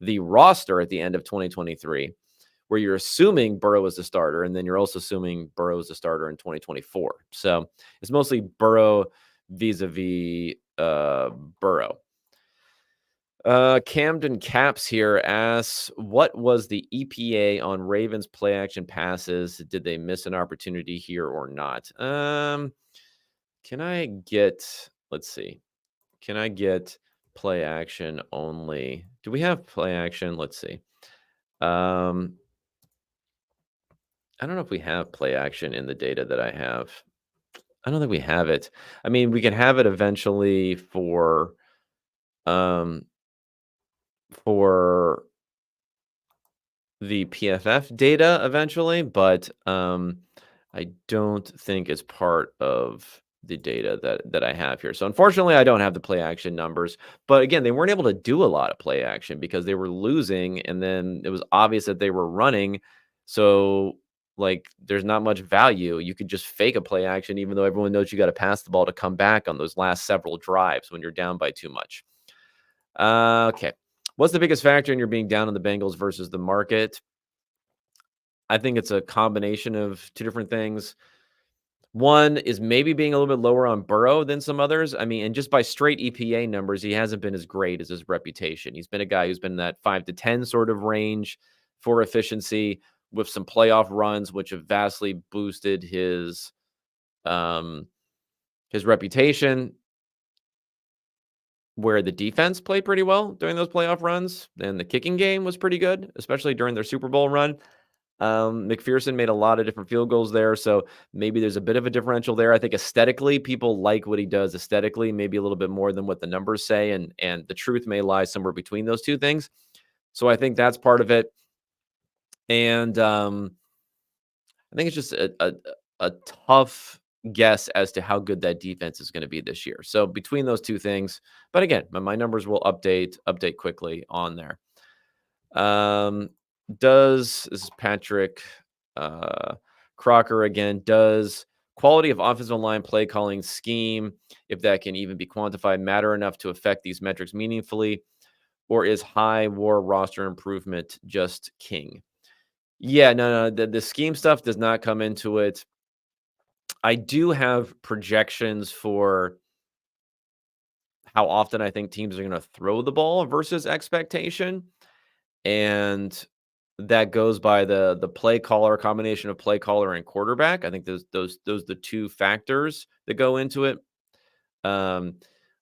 the roster at the end of 2023, where you're assuming Burrow is the starter, and then you're also assuming Burrow is the starter in 2024. So it's mostly Burrow vis-a-vis Burrow. Camden Caps here asks, what was the EPA on Ravens play action passes? Did they miss an opportunity here or not? Can I get, let's see. Can I get play action only? Do we have play action? Let's see. I don't know if we have play action in the data that I have. I don't think we have it. I mean, we can have it eventually um for the PFF data eventually, but I don't think it's part of the data that I have here. So unfortunately, I don't have the play action numbers. But again, they weren't able to do a lot of play action because they were losing, and then it was obvious that they were running. So like, there's not much value. You could just fake a play action, even though everyone knows you got to pass the ball to come back on those last several drives when you're down by too much. Okay. What's the biggest factor in your being down on the Bengals versus the market? I think it's a combination of two different things. One is maybe being a little bit lower on Burrow than some others. I mean, and just by straight EPA numbers, he hasn't been as great as his reputation. He's been a guy who's been in that 5 to 10 sort of range for efficiency with some playoff runs, which have vastly boosted his reputation, where the defense played pretty well during those playoff runs, and the kicking game was pretty good, especially during their Super Bowl run. McPherson made a lot of different field goals there, so maybe there's a bit of a differential there. I think aesthetically, people like what he does aesthetically, maybe a little bit more than what the numbers say, and the truth may lie somewhere between those two things. So I think that's part of it. And I think it's just a tough guess as to how good that defense is going to be this year. So between those two things, but again, my numbers will update quickly on there. This is Patrick Crocker again. Does quality of offensive line play calling scheme, if that can even be quantified, matter enough to affect these metrics meaningfully, or is high war roster improvement just king? Yeah, no, the scheme stuff does not come into it. I do have projections for how often I think teams are going to throw the ball versus expectation, and that goes by the play caller, combination of play caller and quarterback. I think those the two factors that go into it. Um,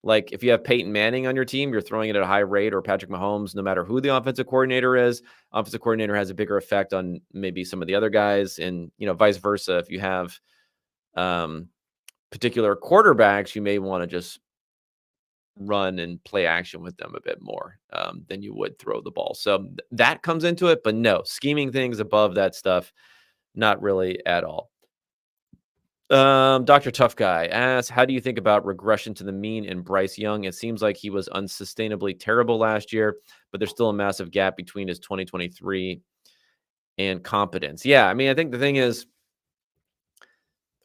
like if you have Peyton Manning on your team, you're throwing it at a high rate, or Patrick Mahomes, no matter who the offensive coordinator is, offensive coordinator has a bigger effect on maybe some of the other guys, and vice versa. If you have um, particular quarterbacks, you may want to just run and play action with them a bit more than you would throw the ball. So that comes into it, but no, scheming things above that stuff, not really at all. Dr. Tough Guy asks, how do you think about regression to the mean in Bryce Young? It seems like he was unsustainably terrible last year, but there's still a massive gap between his 2023 and competence. Yeah, I mean, I think the thing is,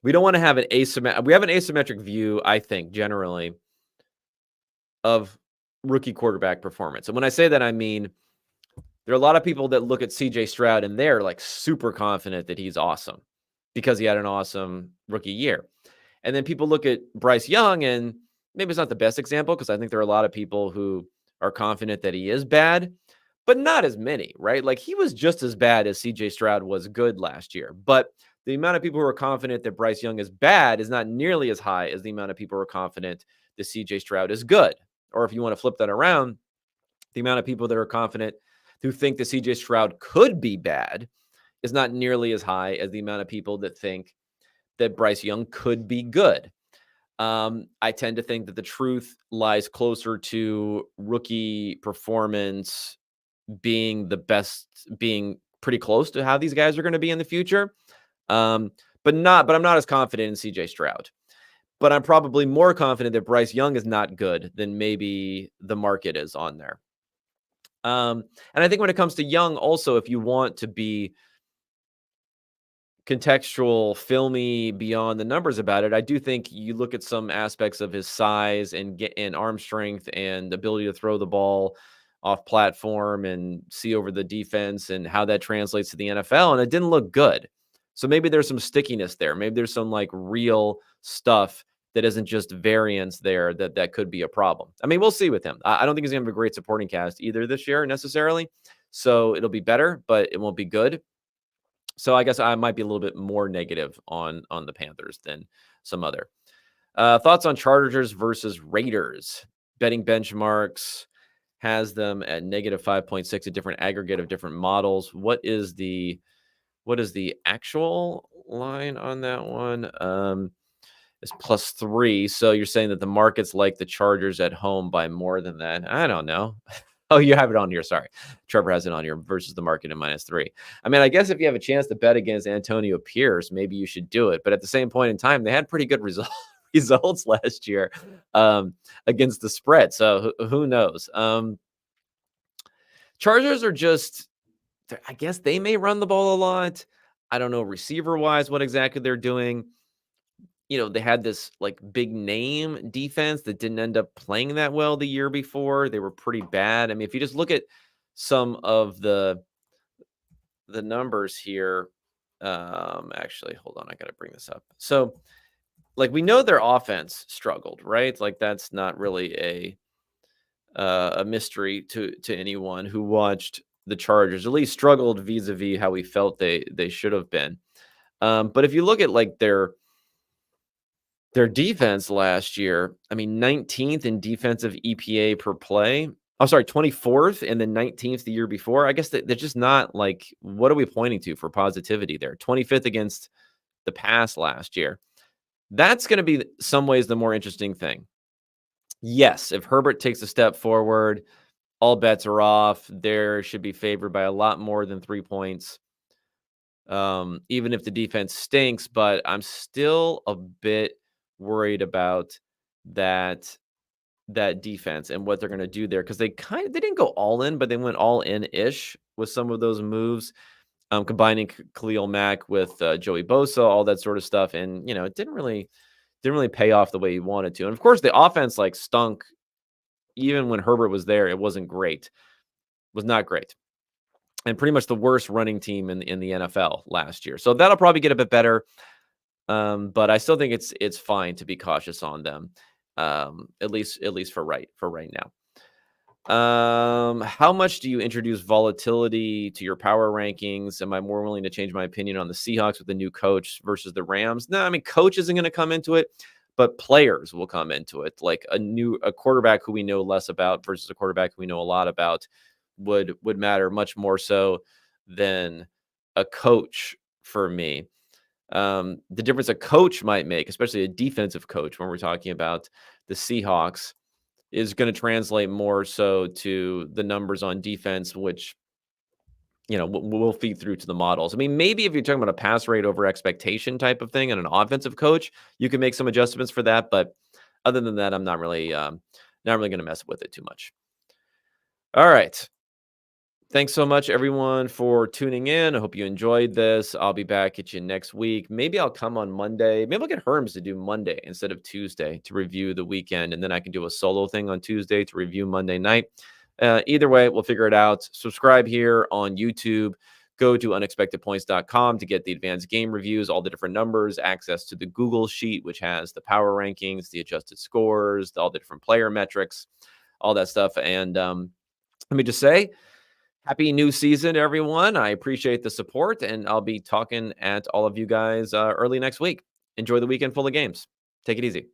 we don't want to have an asymmetric view, I think, generally, of rookie quarterback performance. And when I say that, I mean, there are a lot of people that look at CJ Stroud and they're like super confident that he's awesome because he had an awesome rookie year. And then people look at Bryce Young, and maybe it's not the best example because I think there are a lot of people who are confident that he is bad, but not as many, right? Like he was just as bad as CJ Stroud was good last year. But the amount of people who are confident that Bryce Young is bad is not nearly as high as the amount of people who are confident that CJ Stroud is good. Or if you want to flip that around, the amount of people that are confident who think that CJ Stroud could be bad is not nearly as high as the amount of people that think that Bryce Young could be good. I tend to think that the truth lies closer to rookie performance being the best, being pretty close to how these guys are going to be in the future. But I'm not as confident in CJ Stroud. But I'm probably more confident that Bryce Young is not good than maybe the market is on there. And I think when it comes to Young, also, if you want to be contextual, filmy beyond the numbers about it, I do think you look at some aspects of his size and arm strength and ability to throw the ball off platform and see over the defense and how that translates to the NFL. And it didn't look good. So maybe there's some stickiness there. Maybe there's some like real stuff that isn't just variance there that could be a problem. I mean, we'll see with him. I don't think he's going to have a great supporting cast either this year necessarily. So it'll be better, but it won't be good. So I guess I might be a little bit more negative on the Panthers than some other. Thoughts on Chargers versus Raiders? Betting benchmarks has them at negative 5.6, a different aggregate of different models. What is the actual line on that one? It's +3. So you're saying that the market's like the Chargers at home by more than that. I don't know. Oh, you have it on here. Sorry. Trevor has it on here versus the market at -3. I mean, I guess if you have a chance to bet against Antonio Pierce, maybe you should do it. But at the same point in time, they had pretty good results last year against the spread. So who knows? Chargers are just, I guess they may run the ball a lot. I don't know receiver wise what exactly they're doing. They had this like big name defense that didn't end up playing that well the year before. They were pretty bad. I mean, if you just look at some of the numbers here, actually, hold on, I got to bring this up. So, like we know their offense struggled, right? Like that's not really a mystery to anyone who watched the Chargers. At least struggled vis-a-vis how we felt they should have been. But if you look at like their defense last year, I mean, 19th in defensive EPA per play. I'm sorry, 24th and then 19th the year before. I guess they're just not like, what are we pointing to for positivity there? 25th against the pass last year. That's going to be some ways the more interesting thing. Yes, if Herbert takes a step forward, all bets are off. There should be favored by a lot more than 3 points. Even if the defense stinks, but I'm still a bit worried about that defense and what they're going to do there because they didn't go all in, but they went all in ish with some of those moves, combining Khalil Mack with Joey Bosa, all that sort of stuff, and it didn't really pay off the way he wanted to. And of course, the offense like stunk even when Herbert was there. It wasn't great. It was not great. and pretty much the worst running team in the NFL last year. So that'll probably get a bit better. But I still think it's fine to be cautious on them. At least for right now. How much do you introduce volatility to your power rankings? Am I more willing to change my opinion on the Seahawks with the new coach versus the Rams? No, I mean, coach isn't going to come into it, but players will come into it. Like a quarterback who we know less about versus a quarterback who we know a lot about would matter much more so than a coach for me. The difference a coach might make, especially a defensive coach, when we're talking about the Seahawks, is going to translate more so to the numbers on defense, which will feed through to the models. I mean, maybe if you're talking about a pass rate over expectation type of thing and an offensive coach, you can make some adjustments for that. But other than that, I'm not really going to mess with it too much. All right. Thanks so much, everyone, for tuning in. I hope you enjoyed this. I'll be back at you next week. Maybe I'll come on Monday. Maybe I'll get Herms to do Monday instead of Tuesday to review the weekend. And then I can do a solo thing on Tuesday to review Monday night. Either way, we'll figure it out. Subscribe here on YouTube. Go to unexpectedpoints.com to get the advanced game reviews, all the different numbers, access to the Google Sheet, which has the power rankings, the adjusted scores, all the different player metrics, all that stuff. And let me just say, happy new season, everyone. I appreciate the support, and I'll be talking at all of you guys early next week. Enjoy the weekend full of games. Take it easy.